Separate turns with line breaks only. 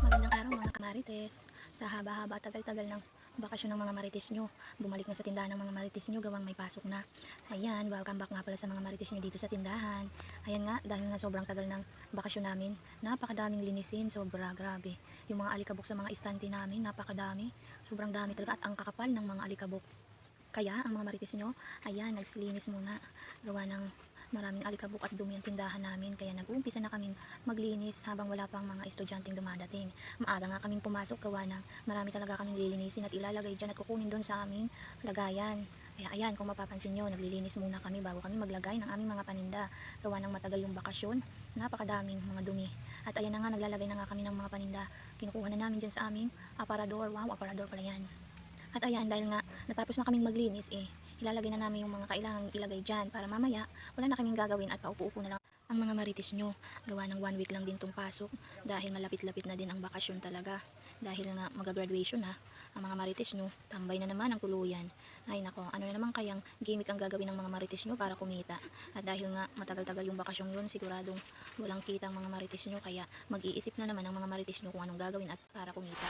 Magandang araw mga kamarites. Sa haba-haba tagal-tagal ng bakasyon ng mga marites nyo, bumalik na sa tindahan ng mga marites nyo gawang may pasok na. Ayan, welcome back nga pala sa mga marites nyo dito sa tindahan. Ayan nga, dahil na sobrang tagal ng bakasyon namin, napakadaming linisin, sobra, grabe. Yung mga alikabok sa mga istante namin, napakadami. Sobrang dami talaga at ang kakapal ng mga alikabok. Kaya ang mga marites nyo, ayan, nagsilinis muna. Gawa ng maraming alikabok at dumi ang tindahan namin. Kaya nag-uumpisa na kaming maglinis habang wala pang mga estudyanteng dumadating. Maaga nga kaming pumasok gawa ng marami talaga kaming lilinisin at ilalagay dyan at kukunin doon sa aming lagayan. Kaya ayan, kung mapapansin nyo, naglilinis muna kami bago kami maglagay ng aming mga paninda. Gawa ng matagal yung bakasyon, napakadaming mga dumi. At ayan na nga, naglalagay na nga kami ng mga paninda. Kinukuha na namin dyan sa aming aparador. Wow, aparador pala yan. At ayan, dahil nga natapos na kaming maglinis ilalagay na namin yung mga kailangang ilagay dyan para mamaya wala na kaming gagawin at paupo-upo na lang ang mga marites nyo. Gawa ng 1 week lang din tong pasok dahil malapit-lapit na din ang bakasyon talaga. Dahil nga mag-graduation na ang mga marites nyo, tambay na naman ang tuluyan. Ay nako, ano na naman kayang gimmick ang gagawin ng mga marites nyo para kumita. At dahil nga matagal-tagal yung bakasyon yun, siguradong walang kita ang mga marites nyo. Kaya mag-iisip na naman ang mga marites nyo kung anong gagawin at para kumita.